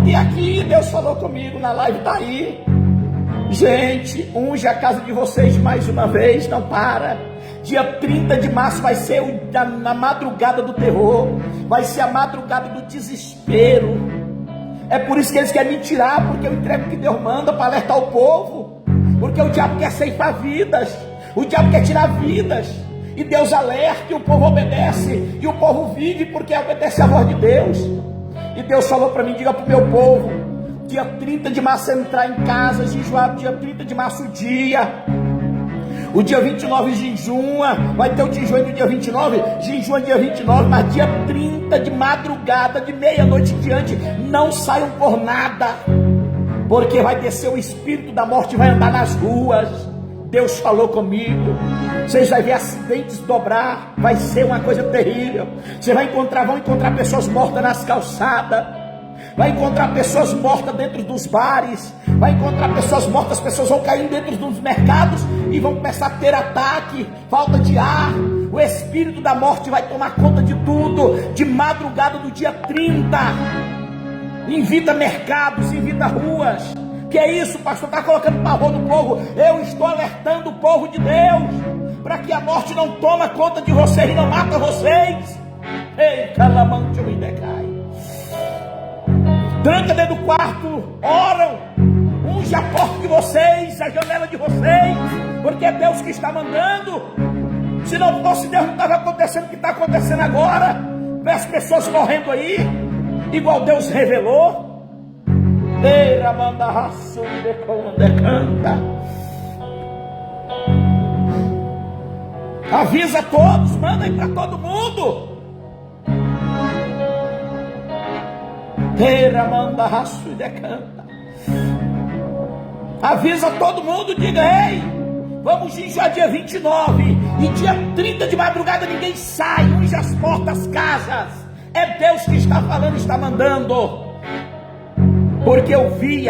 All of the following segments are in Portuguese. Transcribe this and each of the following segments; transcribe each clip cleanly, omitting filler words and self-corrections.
Volte aqui, Deus falou comigo na live, tá aí. Gente, unge a casa de vocês mais uma vez, não para. Dia 30 de março vai ser a madrugada do terror, vai ser a madrugada do desespero. É por isso que eles querem me tirar, porque eu entrego o que Deus manda para alertar o povo. Porque o diabo quer ceifar vidas, o diabo quer tirar vidas. E Deus alerta e o povo obedece, e o povo vive porque obedece a voz de Deus. E Deus falou para mim, diga para o meu povo, dia 30 de março entrar em casa, jejuar, dia 30 de março o dia 29 jejua, vai ter o jejum no dia 29, jejua dia 29, mas dia 30 de madrugada, de meia-noite em diante, não saiam por nada, porque vai descer o espírito da morte, vai andar nas ruas. Deus falou comigo, vocês vão ver acidentes dobrar, vai ser uma coisa terrível. Vocês vão encontrar pessoas mortas nas calçadas, vai encontrar pessoas mortas dentro dos bares, vai encontrar pessoas mortas, as pessoas vão cair dentro dos mercados e vão começar a ter ataque, falta de ar, o espírito da morte vai tomar conta de tudo, de madrugada do dia 30, invita mercados, invita ruas. Que é isso, pastor? Está colocando pavor no povo? Eu estou alertando o povo de Deus, para que a morte não tome conta de vocês e não mata vocês. Ei, calamante, me decai. Tranca dentro do quarto, oram, unge a porta de vocês, a janela de vocês, porque é Deus que está mandando. Se não fosse Deus, não estava acontecendo o que está acontecendo agora. Vê as pessoas morrendo aí, igual Deus revelou. Avisa todos, manda aí para todo mundo. Avisa todo mundo, diga, ei, vamos jejuar dia 29 e dia 30 de madrugada ninguém sai, unge as portas, as casas. É Deus que está falando, está mandando. Porque eu vi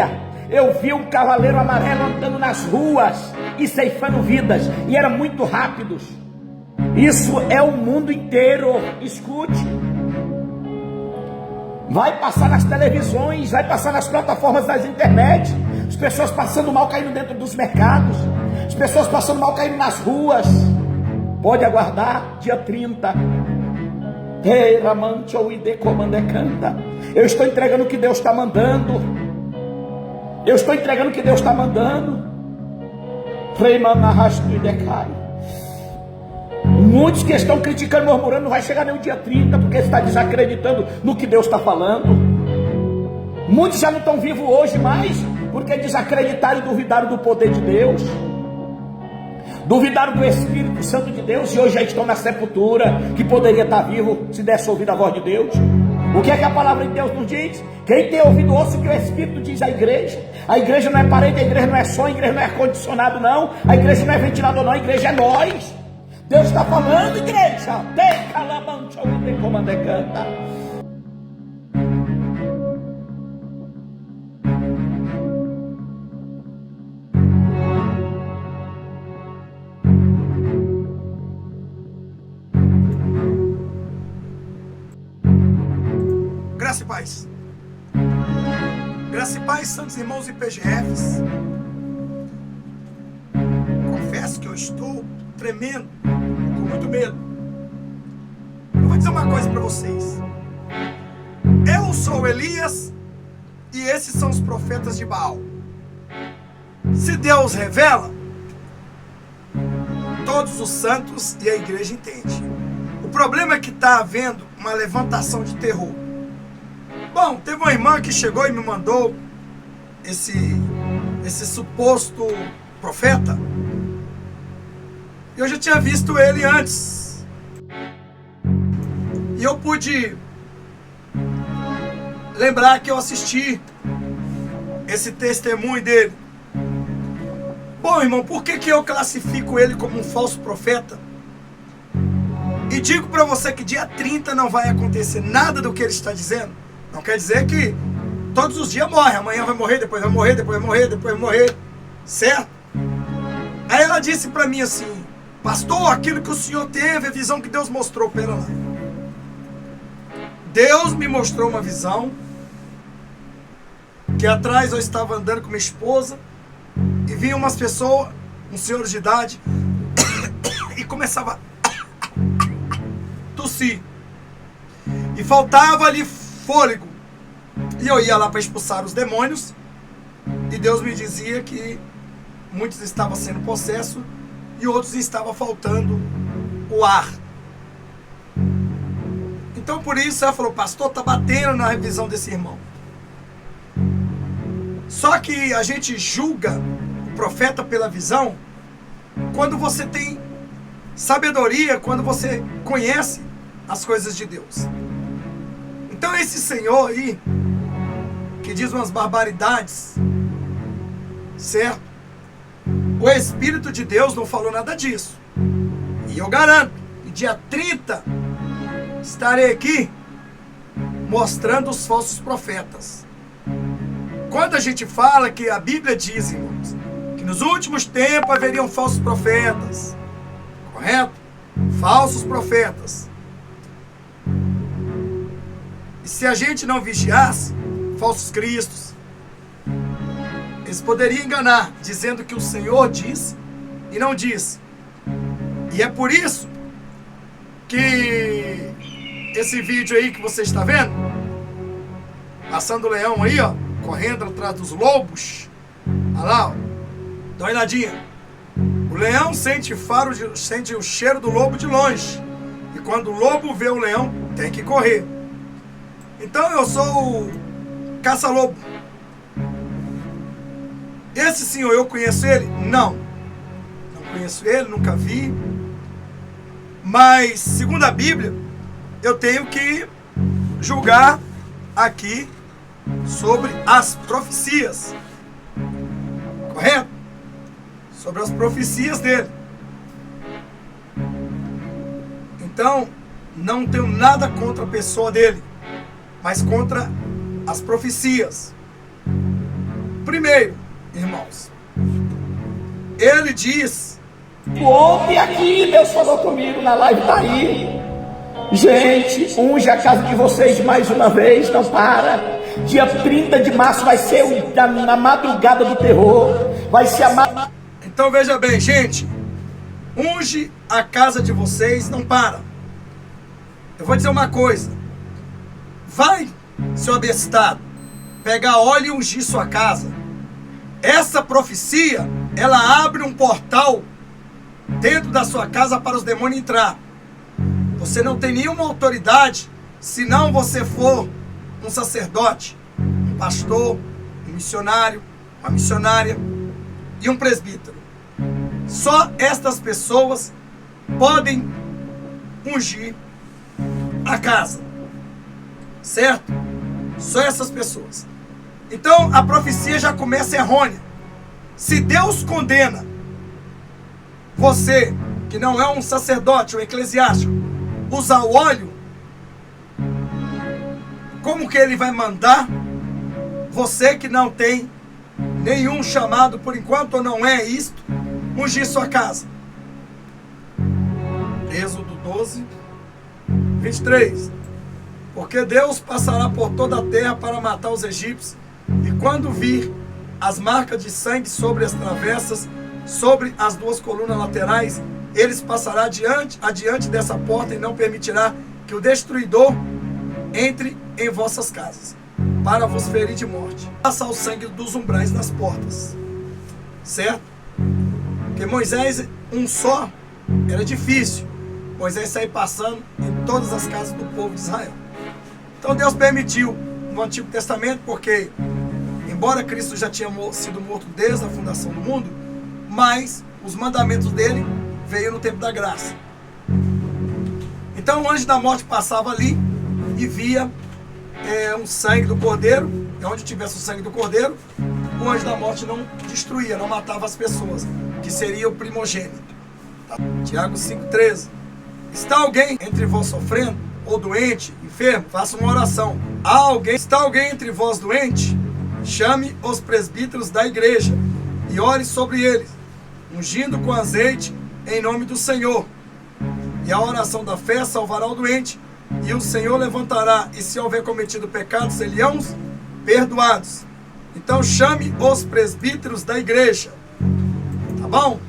um cavaleiro amarelo andando nas ruas e ceifando vidas, e eram muito rápidos. Isso é o mundo inteiro, escute. Vai passar nas televisões, vai passar nas plataformas das internet, as pessoas passando mal caindo dentro dos mercados, as pessoas passando mal caindo nas ruas. Pode aguardar, dia 30. Eu estou entregando o que Deus está mandando. Eu estou entregando o que Deus está mandando. Muitos que estão criticando, murmurando, não vai chegar nem o dia 30, porque está desacreditando no que Deus está falando. Muitos já não estão vivos hoje mais, porque desacreditaram e duvidaram do poder de Deus, duvidaram do Espírito Santo de Deus, e hoje já estão na sepultura, que poderia estar vivo se desse ouvido a voz de Deus. O que é que a palavra de Deus nos diz? Quem tem ouvido, ouça o que o Espírito diz à igreja. A igreja não é parede, a igreja não é som, a igreja não é ar-condicionado não, a igreja não é ventilador não, a igreja é nós. Deus está falando, igreja. Graça e paz. Graça e paz, santos irmãos e PGFs. Confesso que eu estou tremendo, com muito medo. Eu vou dizer uma coisa para vocês. Eu sou Elias e esses são os profetas de Baal. Se Deus revela, todos os santos e a igreja entendem. O problema é que está havendo uma levantação de terror. Bom, teve uma irmã que chegou e me mandou esse suposto profeta. Eu já tinha visto ele antes. E eu pude lembrar que eu assisti esse testemunho dele. Bom, irmão, por que eu classifico ele como um falso profeta? E digo para você que dia 30 não vai acontecer nada do que ele está dizendo. Não quer dizer que todos os dias morre. Amanhã vai morrer, depois vai morrer, depois vai morrer, depois vai morrer. Certo? Aí ela disse para mim assim: pastor, aquilo que o senhor teve, a visão que Deus mostrou. Pera lá. Deus me mostrou uma visão que atrás eu estava andando com minha esposa e vinha umas pessoas, uns senhores de idade, e começava a tossir. E faltava ali fôlego. E eu ia lá para expulsar os demônios, e Deus me dizia que muitos estavam sendo possessos e outros estavam faltando o ar. Então por isso ela falou: pastor, está batendo na revisão desse irmão. Só que a gente julga o profeta pela visão quando você tem sabedoria, quando você conhece as coisas de Deus. Então esse senhor aí, que diz umas barbaridades, certo? O Espírito de Deus não falou nada disso. E eu garanto, no dia 30, estarei aqui mostrando os falsos profetas. Quando a gente fala que a Bíblia diz, irmãos, que nos últimos tempos haveriam falsos profetas, correto? Falsos profetas. E se a gente não vigiasse, falsos cristos, eles poderiam enganar, dizendo que o Senhor disse e não disse. E é por isso que esse vídeo aí que você está vendo, passando o leão aí, ó, correndo atrás dos lobos, olha lá, ó, dá uma olhadinha. O leão sente o cheiro do lobo de longe, e quando o lobo vê o leão, tem que correr. Então eu sou o caça-lobo. Esse senhor, eu conheço ele? Não conheço ele, nunca vi. Mas, segundo a Bíblia, eu tenho que julgar aqui sobre as profecias. Correto? Sobre as profecias dele. Então, não tenho nada contra a pessoa dele, mas contra as profecias. Primeiro, irmãos, ele diz... Ontem aqui Deus falou comigo na live, tá aí. Gente, unge a casa de vocês mais uma vez, não para. Dia 30 de março vai ser na madrugada do terror. Vai ser a... Então veja bem, gente, unge a casa de vocês, não para. Eu vou dizer uma coisa. Vai, seu abestado, pegar óleo e ungir sua casa. Essa profecia, ela abre um portal dentro da sua casa para os demônios entrar. Você não tem nenhuma autoridade se não você for um sacerdote, um pastor, um missionário, uma missionária e um presbítero. Só estas pessoas podem ungir a casa, certo? Só essas pessoas. Então a profecia já começa errônea. Se Deus condena você, que não é um sacerdote, um eclesiástico, usar o óleo, como que ele vai mandar você que não tem nenhum chamado por enquanto, ou não é isto, ungir sua casa? Êxodo 12, 23. Porque Deus passará por toda a terra para matar os egípcios, e quando vir as marcas de sangue sobre as travessas, sobre as duas colunas laterais, eles passará adiante dessa porta, e não permitirá que o destruidor entre em vossas casas, para vos ferir de morte. Passar o sangue dos umbrais nas portas, certo? Porque Moisés, um só, era difícil. Moisés sair passando em todas as casas do povo de Israel. Então Deus permitiu no Antigo Testamento, porque embora Cristo já tinha sido morto desde a fundação do mundo, mas os mandamentos dele veio no tempo da graça. Então o anjo da morte passava ali e via um sangue do cordeiro. E onde tivesse o sangue do cordeiro, o anjo da morte não destruía, não matava as pessoas, que seria o primogênito. Tá? Tiago 5,13. Está alguém entre vós sofrendo, ou doente, enfermo? Faça uma oração. Está alguém entre vós doente? Chame os presbíteros da igreja e ore sobre eles, ungindo com azeite em nome do Senhor. E a oração da fé salvará o doente, e o Senhor levantará, e se houver cometido pecados, serão perdoados. Então chame os presbíteros da igreja. Tá bom?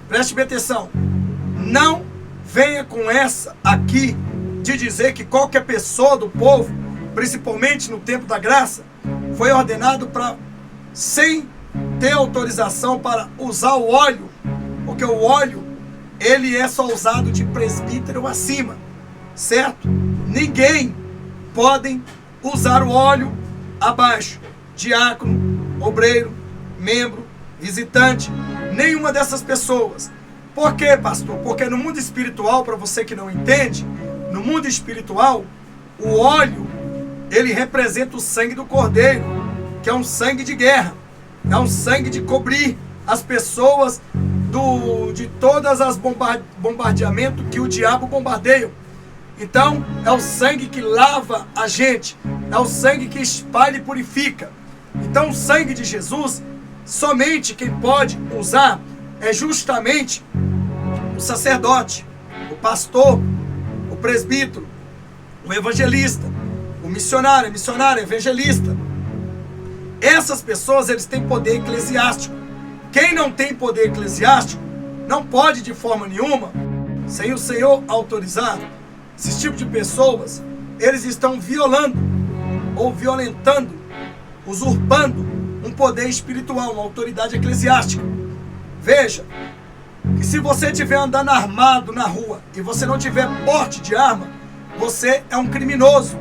Preste bem atenção. Não venha com essa aqui de dizer que qualquer pessoa do povo, principalmente no tempo da graça, foi ordenado para, sem ter autorização para usar o óleo, porque o óleo, ele é só usado de presbítero acima, certo? Ninguém pode usar o óleo abaixo. Diácono, obreiro, membro, visitante, nenhuma dessas pessoas. Por quê, pastor? Porque no mundo espiritual, para você que não entende, no mundo espiritual, o óleo, ele representa o sangue do Cordeiro, que é um sangue de guerra, é um sangue de cobrir as pessoas de todas as bombardeamentos que o diabo bombardeia. Então, é o sangue que lava a gente, é o sangue que espalha e purifica. Então, o sangue de Jesus, somente quem pode usar é justamente o sacerdote, o pastor, o presbítero, o evangelista, o missionário, a missionária, evangelista. Essas pessoas, eles têm poder eclesiástico. Quem não tem poder eclesiástico não pode de forma nenhuma, sem o Senhor autorizar. Esses tipos de pessoas, eles estão violando ou violentando, usurpando um poder espiritual, uma autoridade eclesiástica. Veja, que se você estiver andando armado na rua e você não tiver porte de arma, você é um criminoso.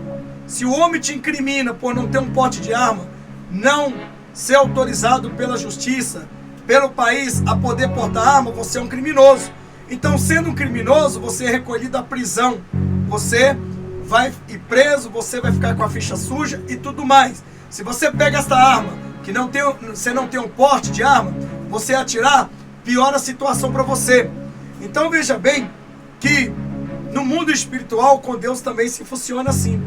Se o homem te incrimina por não ter um porte de arma, não ser autorizado pela justiça, pelo país a poder portar arma, você é um criminoso. Então, sendo um criminoso, você é recolhido à prisão. Você vai ir preso, você vai ficar com a ficha suja e tudo mais. Se você pega esta arma, que você não tem um porte de arma, você atirar, piora a situação para você. Então veja bem que no mundo espiritual com Deus também se funciona assim.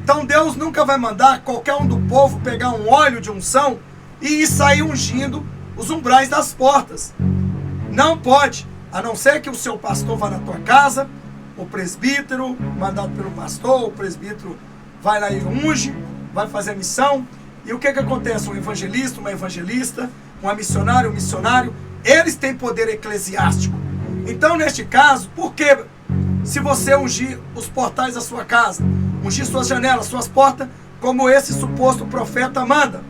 Então Deus nunca vai mandar qualquer um do povo pegar um óleo de unção e sair ungindo os umbrais das portas. Não pode, a não ser que o seu pastor vá na tua casa, o presbítero, mandado pelo pastor, o presbítero vai lá e unge, vai fazer a missão. E o que acontece? Um evangelista, uma evangelista, uma missionária, um missionário, eles têm poder eclesiástico. Então, neste caso, por que se você ungir os portais da sua casa, ungir suas janelas, suas portas, como esse suposto profeta manda?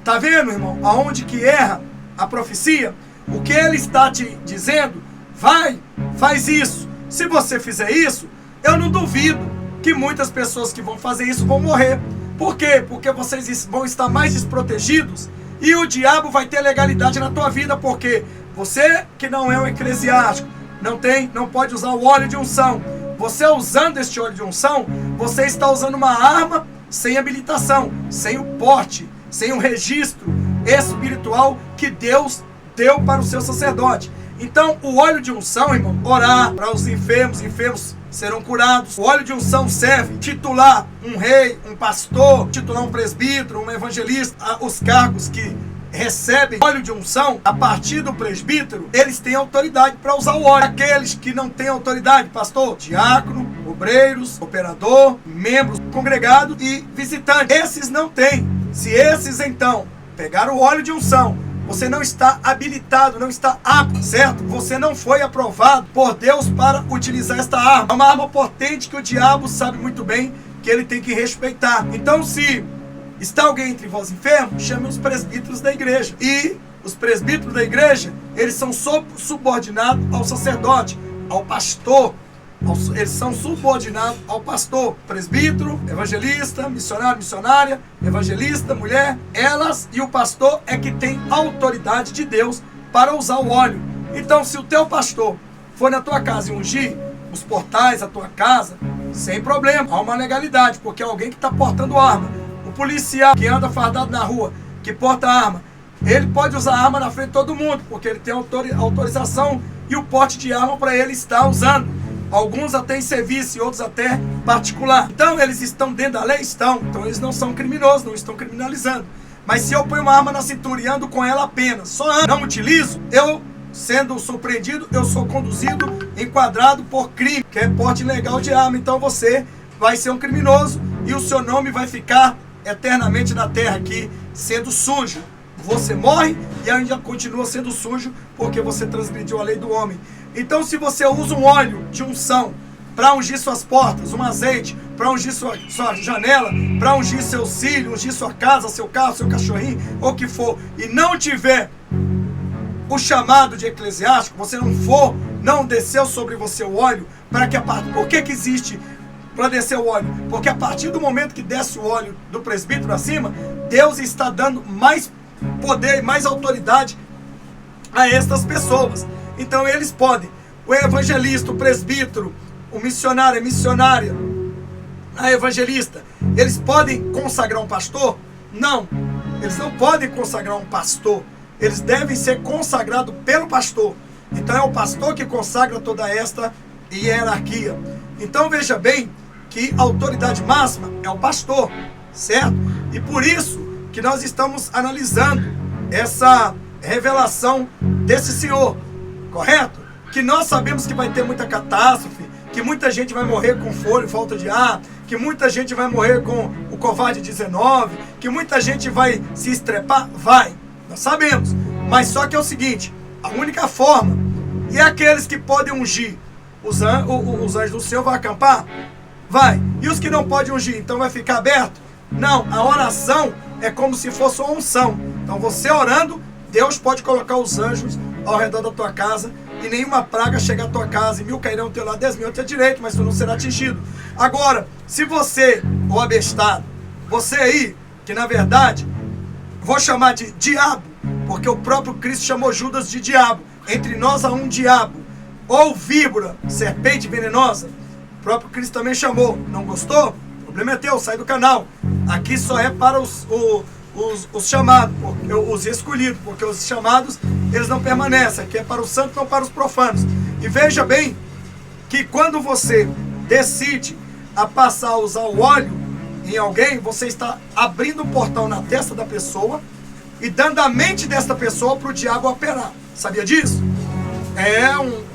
Tá vendo, irmão? Aonde que erra a profecia? O que ele está te dizendo? Vai, faz isso. Se você fizer isso, eu não duvido que muitas pessoas que vão fazer isso vão morrer. Por quê? Porque vocês vão estar mais desprotegidos e o diabo vai ter legalidade na tua vida, porque você que não é um eclesiástico, não pode usar o óleo de unção. Você usando este óleo de unção, você está usando uma arma sem habilitação, sem o porte, sem o registro espiritual que Deus deu para o seu sacerdote. Então, o óleo de unção, irmão, orar para os enfermos serão curados. O óleo de unção serve titular um rei, um pastor, titular um presbítero, um evangelista. Os cargos que recebem óleo de unção, a partir do presbítero, eles têm autoridade para usar o óleo. Aqueles que não têm autoridade, pastor, diácono, obreiros, operador, membros congregados e visitantes, esses não têm. Se esses, então, pegaram o óleo de unção, você não está habilitado, não está apto, certo? Você não foi aprovado por Deus para utilizar esta arma. É uma arma potente que o diabo sabe muito bem que ele tem que respeitar. Então, se está alguém entre vós enfermo, chame os presbíteros da igreja. E os presbíteros da igreja, eles são subordinados ao sacerdote, ao pastor. Eles são subordinados ao pastor, presbítero, evangelista, missionário, missionária, evangelista, mulher. Elas e o pastor é que tem autoridade de Deus para usar o óleo. Então, se o teu pastor for na tua casa e ungir os portais da tua casa, sem problema, há uma legalidade, porque é alguém que está portando arma. O policial que anda fardado na rua, que porta arma, ele pode usar arma na frente de todo mundo, porque ele tem autorização e o porte de arma para ele estar usando. Alguns até em serviço e outros até particular. Então eles estão dentro da lei? Estão. Então eles não são criminosos, não estão criminalizando. Mas se eu ponho uma arma na cintura e ando com ela apenas, só ando, não utilizo, eu, sendo surpreendido, eu sou conduzido, enquadrado por crime, que é porte ilegal de arma. Então você vai ser um criminoso e o seu nome vai ficar eternamente na terra aqui, sendo sujo. Você morre e ainda continua sendo sujo, porque você transgrediu a lei do homem. Então, se você usa um óleo de unção para ungir suas portas, um azeite para ungir sua janela, para ungir seu cílio, ungir sua casa, seu carro, seu cachorrinho, ou o que for, e não tiver o chamado de eclesiástico, você não desceu sobre você o óleo, para que a parte. Por que existe para descer o óleo? Porque a partir do momento que desce o óleo do presbítero acima, Deus está dando mais poder e mais autoridade a estas pessoas. Então eles podem, o evangelista, o presbítero, o missionário, a missionária, a evangelista, eles podem consagrar um pastor? Não, eles não podem consagrar um pastor. Eles devem ser consagrados pelo pastor. Então é o pastor que consagra toda esta hierarquia. Então veja bem que a autoridade máxima é o pastor, certo? E por isso que nós estamos analisando essa revelação desse Senhor, correto? Que nós sabemos que vai ter muita catástrofe, que muita gente vai morrer com fôlego, falta de ar, que muita gente vai morrer com o Covid-19, que muita gente vai se estrepar, vai. Nós sabemos, mas só que é o seguinte, a única forma, e aqueles que podem ungir, os anjos do Senhor vão acampar? Vai. E os que não podem ungir, então vai ficar aberto? Não, a oração é como se fosse uma unção. Então você orando, Deus pode colocar os anjos ao redor da tua casa, e nenhuma praga chega à tua casa, e 1000 cairão ao teu lado, 10.000 ao teu direito, mas tu não será atingido. Agora, se você, o abestado, você aí, que na verdade, vou chamar de diabo, porque o próprio Cristo chamou Judas de diabo. Entre nós há um diabo, ou víbora, serpente venenosa. O próprio Cristo também chamou. Não gostou? O problema é teu, sai do canal. Aqui só é para os chamados, os escolhidos, porque os chamados, eles não permanecem. Aqui é para os santos, não para os profanos. E veja bem, que quando você decide a passar a usar o óleo em alguém, você está abrindo um portão na testa da pessoa e dando a mente desta pessoa para o diabo operar. Sabia disso?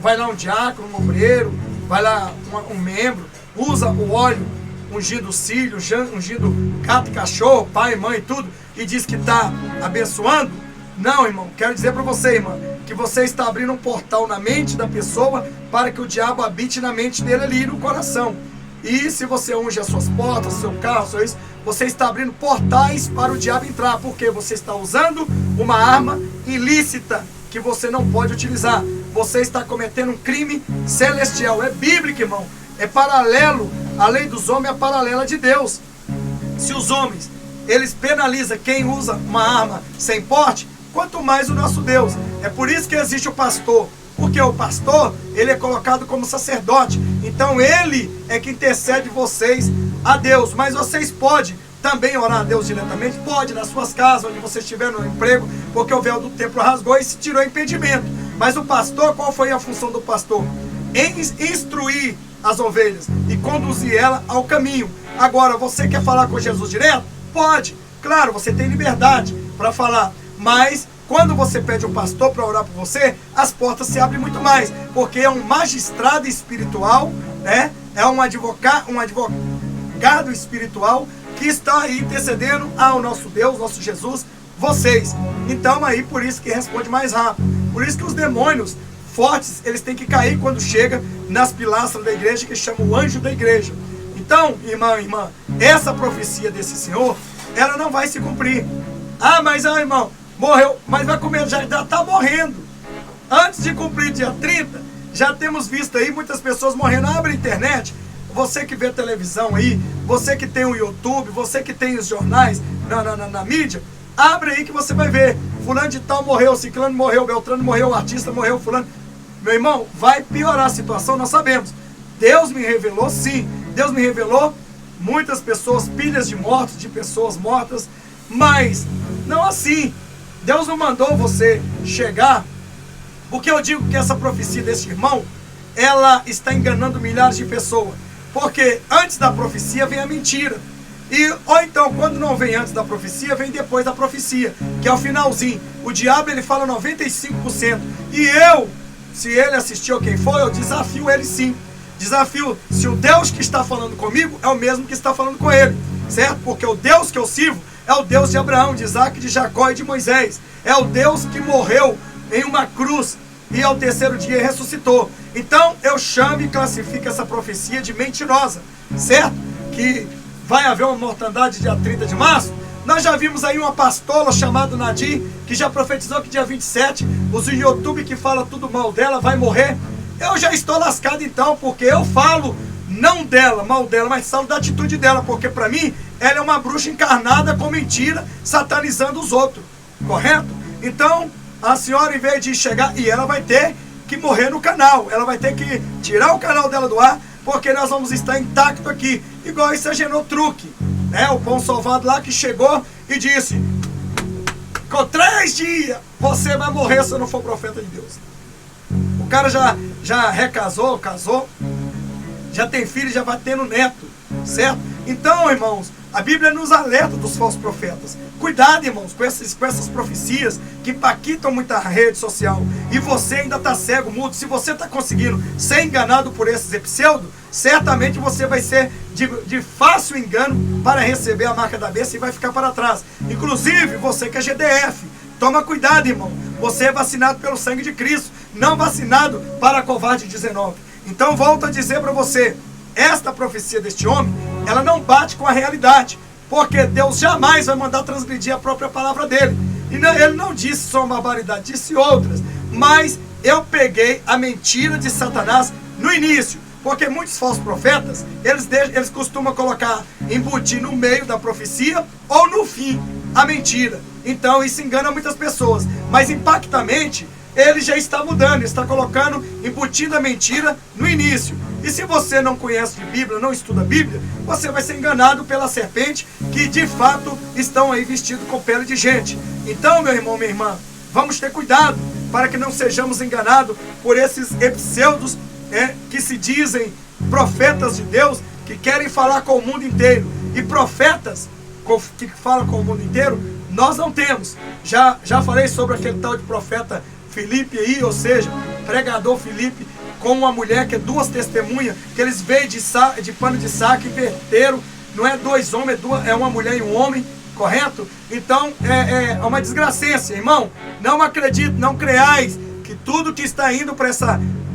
Vai lá um diácono, um obreiro, vai lá um membro, usa o óleo ungindo o cílio, ungindo gato e cachorro, pai, mãe e tudo, e diz que está abençoando. Não, irmão, quero dizer para você, irmã, que você está abrindo um portal na mente da pessoa para que o diabo habite na mente dele ali no coração. E se você unge as suas portas, seu carro, você está abrindo portais para o diabo entrar, porque você está usando uma arma ilícita que você não pode utilizar. Você está cometendo um crime celestial. É bíblico, irmão. É paralelo. A lei dos homens é paralela de Deus. Se os homens, eles penalizam quem usa uma arma sem porte, quanto mais o nosso Deus. É por isso que existe o pastor. Porque o pastor, ele é colocado como sacerdote. Então ele é que intercede vocês a Deus. Mas vocês podem também orar a Deus diretamente. Pode, nas suas casas, onde você estiver no emprego, porque o véu do templo rasgou e se tirou impedimento. Mas o pastor, qual foi a função do pastor? Instruir as ovelhas e conduzir ela ao caminho. Agora, você quer falar com Jesus direto? Pode. Claro, você tem liberdade para falar. Mas quando você pede um pastor para orar por você, as portas se abrem muito mais, porque é um magistrado espiritual, né? É um advogado espiritual que está aí intercedendo ao nosso Deus, nosso Jesus, vocês. Então aí por isso que responde mais rápido. Por isso que os demônios fortes, eles têm que cair quando chega nas pilastras da igreja, que chama o anjo da igreja. Então, irmã, essa profecia desse Senhor, ela não vai se cumprir. Mas irmão, morreu, mas vai comer, já está morrendo. Antes de cumprir dia 30, já temos visto aí muitas pessoas morrendo. Abre a internet, você que vê televisão aí, você que tem o YouTube, você que tem os jornais na mídia, abre aí que você vai ver. Fulano de tal morreu, ciclano morreu, Beltrano morreu, o artista morreu, fulano. Meu irmão, vai piorar a situação, nós sabemos. Deus me revelou, sim. Deus me revelou muitas pessoas, pilhas de mortos, de pessoas mortas, mas não assim. Deus não mandou você chegar, porque eu digo que essa profecia desse irmão, ela está enganando milhares de pessoas. Porque antes da profecia vem a mentira. Ou então, quando não vem antes da profecia, vem depois da profecia, que é o finalzinho. O diabo, ele fala 95%. E eu, se ele assistiu quem for, eu desafio ele sim. Desafio, se o Deus que está falando comigo é o mesmo que está falando com ele. certo? Porque o Deus que eu sirvo é o Deus de Abraão, de Isaac, de Jacó e de Moisés. É o Deus que morreu em uma cruz e ao terceiro dia ressuscitou. Então eu chamo e classifico essa profecia de mentirosa, certo? Que vai haver uma mortandade dia 30 de março. Nós já vimos aí uma pastola chamada Nadir, que já profetizou que dia 27, os YouTube que falam tudo mal dela vai morrer. Eu já estou lascado então, porque eu falo não dela, mal dela, mas falo da atitude dela, porque para mim ela é uma bruxa encarnada com mentira, satanizando os outros, correto? Então a senhora, em vez de chegar, e ela vai ter que morrer no canal, ela vai ter que tirar o canal dela do ar, porque nós vamos estar intacto aqui, igual esse Agenotruque, né? O Pão Salvado lá que chegou e disse: com 3 dias você vai morrer se eu não for profeta de Deus. O cara já recasou, casou, já tem filho, já vai tendo neto, certo? Então, irmãos, a Bíblia nos alerta dos falsos profetas. Cuidado, irmãos, com essas profecias que impactam muita rede social. E você ainda está cego, mudo. Se você está conseguindo ser enganado por esses pseudo, certamente você vai ser de fácil engano para receber a marca da besta e vai ficar para trás. Inclusive, você que é GDF, toma cuidado, irmão. Você é vacinado pelo sangue de Cristo, não vacinado para a Covid-19. Então, volto a dizer para você, esta profecia deste homem, ela não bate com a realidade, porque Deus jamais vai mandar transgredir a própria palavra dele. E não, ele não disse só uma barbaridade, disse outras. Mas eu peguei a mentira de Satanás no início, porque muitos falsos profetas, eles costumam colocar, embutir no meio da profecia ou no fim a mentira. Então isso engana muitas pessoas, mas impactamente ele já está mudando, está colocando, embutindo a mentira no início. E se você não conhece de Bíblia, não estuda a Bíblia, você vai ser enganado pela serpente, que de fato estão aí vestidos com pele de gente. Então, meu irmão, minha irmã, vamos ter cuidado para que não sejamos enganados por esses pseudos que se dizem profetas de Deus, que querem falar com o mundo inteiro. E profetas que falam com o mundo inteiro, nós não temos. Já falei sobre aquele tal de profeta Filipe aí, ou seja, pregador Filipe, com uma mulher que é 2 testemunhas, que eles veio de pano de saco, inverteram, não é 2 homens, é uma mulher e um homem, correto? Então é uma desgracência, irmão. Não acredite, não creais que tudo que está indo para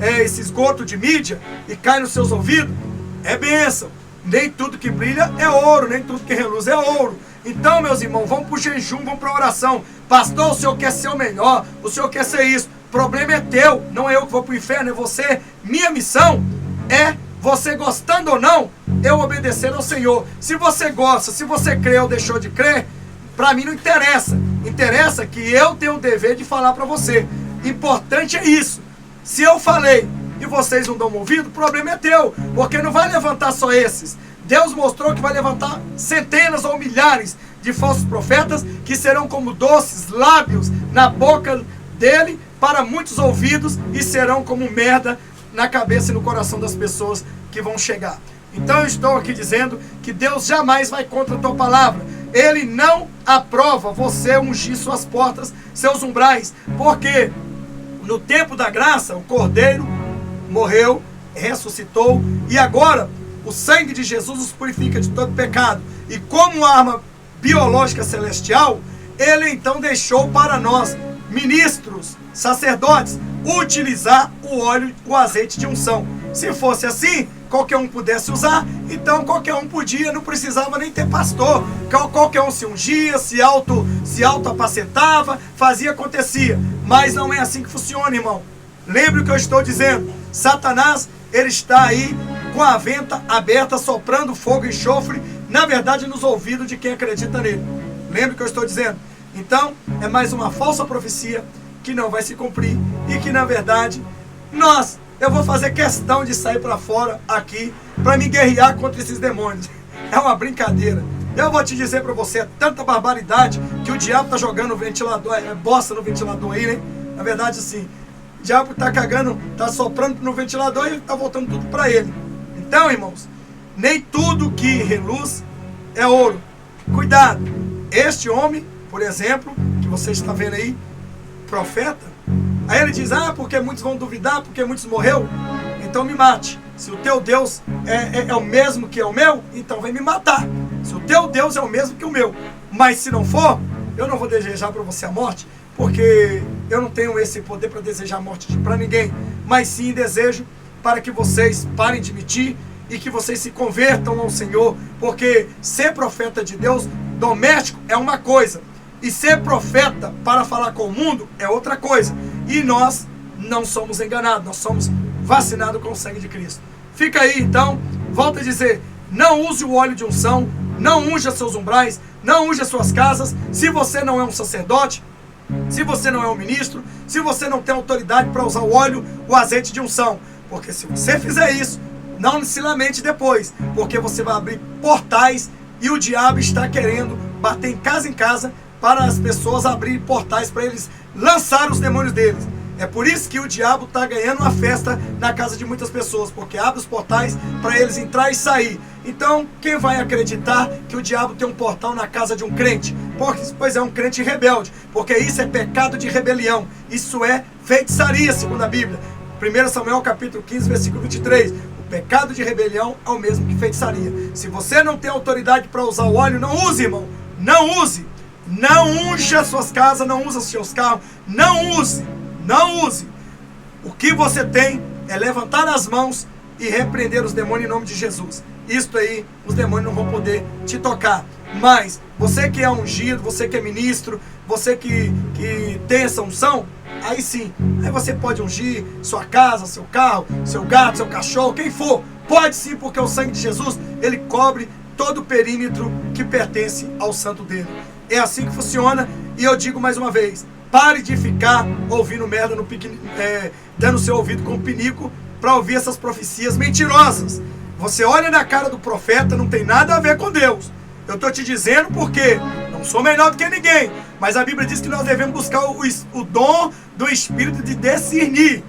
esse esgoto de mídia e cai nos seus ouvidos é bênção. Nem tudo que brilha é ouro, nem tudo que reluz é ouro. Então, meus irmãos, vamos para o jejum, vamos para a oração. Pastor, o senhor quer ser o melhor, o senhor quer ser isso. O problema é teu, não é eu que vou para o inferno, é você. Minha missão é, você gostando ou não, eu obedecer ao Senhor. Se você gosta, se você crê ou deixou de crer, para mim não interessa. Interessa que eu tenho o dever de falar para você. Importante é isso. Se eu falei e vocês não dão ouvido, o problema é teu, porque não vai levantar só esses. Deus mostrou que vai levantar centenas ou milhares de falsos profetas que serão como doces lábios na boca dele para muitos ouvidos e serão como merda na cabeça e no coração das pessoas que vão chegar. Então eu estou aqui dizendo que Deus jamais vai contra a tua palavra. Ele não aprova você ungir suas portas, seus umbrais, porque no tempo da graça o Cordeiro morreu, ressuscitou e agora o sangue de Jesus nos purifica de todo pecado. E como arma biológica celestial, ele então deixou para nós, ministros, sacerdotes, utilizar o óleo, o azeite de unção. Se fosse assim, qualquer um pudesse usar, então qualquer um podia, não precisava nem ter pastor. Qualquer um se ungia, se auto-apacentava, fazia, acontecia. Mas não é assim que funciona, irmão. Lembre o que eu estou dizendo. Satanás, ele está aí com a venta aberta, soprando fogo e enxofre, na verdade nos ouvidos de quem acredita nele. Lembre o que eu estou dizendo. Então, é mais uma falsa profecia que não vai se cumprir e que na verdade eu vou fazer questão de sair para fora aqui para me guerrear contra esses demônios. É uma brincadeira. Eu vou te dizer para você, é tanta barbaridade que o diabo tá jogando o ventilador, bosta no ventilador aí, né? Na verdade, assim, o diabo tá cagando, tá soprando no ventilador e tá voltando tudo para ele. Então, irmãos, nem tudo que reluz é ouro. Cuidado. Este homem, por exemplo, que você está vendo aí, profeta, aí ele diz, porque muitos vão duvidar, porque muitos morreu, então me mate. Se o teu Deus é o mesmo que é o meu, então vem me matar. Se o teu Deus é o mesmo que o meu, mas se não for, eu não vou desejar para você a morte, porque eu não tenho esse poder para desejar a morte para ninguém, mas sim desejo para que vocês parem de mentir e que vocês se convertam ao Senhor, porque ser profeta de Deus doméstico é uma coisa, e ser profeta para falar com o mundo é outra coisa. E nós não somos enganados, nós somos vacinados com o sangue de Cristo. Fica aí então, volto a dizer, não use o óleo de unção, não unja seus umbrais, não unja suas casas, se você não é um sacerdote, se você não é um ministro, se você não tem autoridade para usar o óleo, o azeite de unção. Porque se você fizer isso, não se lamente depois, porque você vai abrir portais e o diabo está querendo bater em casa para as pessoas abrirem portais para eles lançar os demônios deles. É por isso que o diabo está ganhando uma festa na casa de muitas pessoas, porque abre os portais para eles entrar e sair. Então, quem vai acreditar que o diabo tem um portal na casa de um crente? Pois é um crente rebelde, porque isso é pecado de rebelião, isso é feitiçaria, segundo a Bíblia. 1 Samuel capítulo 15, versículo 23. O pecado de rebelião é o mesmo que feitiçaria. Se você não tem autoridade para usar o óleo, não use, irmão. Não use. Não unja suas casas, não use seus carros. Não use. Não use. O que você tem é levantar as mãos e repreender os demônios em nome de Jesus. Isto aí, os demônios não vão poder te tocar. Mas você que é ungido, você que é ministro, você que tem essa unção, aí sim, aí você pode ungir sua casa, seu carro, seu gato, seu cachorro, quem for. Pode sim, porque o sangue de Jesus, ele cobre todo o perímetro que pertence ao santo dele. É assim que funciona, e eu digo mais uma vez, pare de ficar ouvindo merda no dando seu ouvido com o pinico para ouvir essas profecias mentirosas. Você olha na cara do profeta, não tem nada a ver com Deus. Eu estou te dizendo porque não sou melhor do que ninguém, mas a Bíblia diz que nós devemos buscar o dom do Espírito de discernir.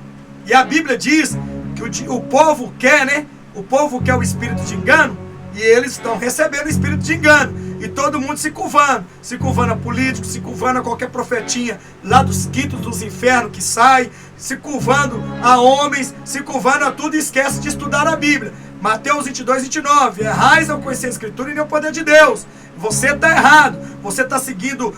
E a Bíblia diz que o povo quer, né? O povo quer o espírito de engano, e eles estão recebendo o espírito de engano. E todo mundo se curvando a políticos, se curvando a qualquer profetinha lá dos quintos dos infernos que sai, se curvando a homens, se curvando a tudo e esquece de estudar a Bíblia. Mateus 22, 29, errais ao conhecer a Escritura e nem o poder de Deus. Você está errado, você está seguindo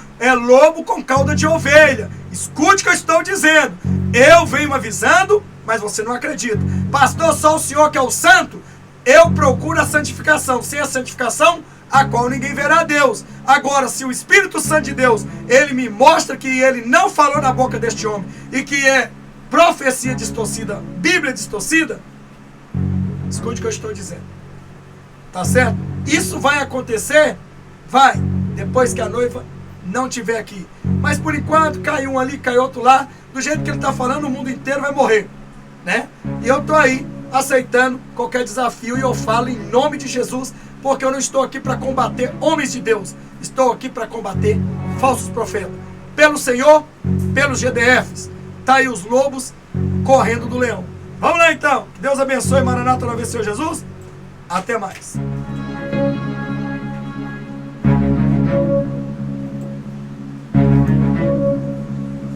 lobo com cauda de ovelha. Escute o que eu estou dizendo. Eu venho avisando, mas você não acredita. Pastor, só o Senhor que é o santo? Eu procuro a santificação. Sem a santificação, a qual ninguém verá a Deus. Agora, se o Espírito Santo de Deus, ele me mostra que ele não falou na boca deste homem, e que é profecia distorcida, Bíblia distorcida, escute o que eu estou dizendo. Tá certo? Isso vai acontecer? Vai, depois que a noiva não estiver aqui. Mas por enquanto, cai um ali, cai outro lá, do jeito que ele está falando, o mundo inteiro vai morrer, né? E eu estou aí, aceitando qualquer desafio, e eu falo em nome de Jesus, porque eu não estou aqui para combater homens de Deus, estou aqui para combater falsos profetas. Pelo Senhor, pelos GDFs, tá aí os lobos correndo do leão. Vamos lá então, que Deus abençoe, Maranata, na vez do Senhor Jesus. Até mais.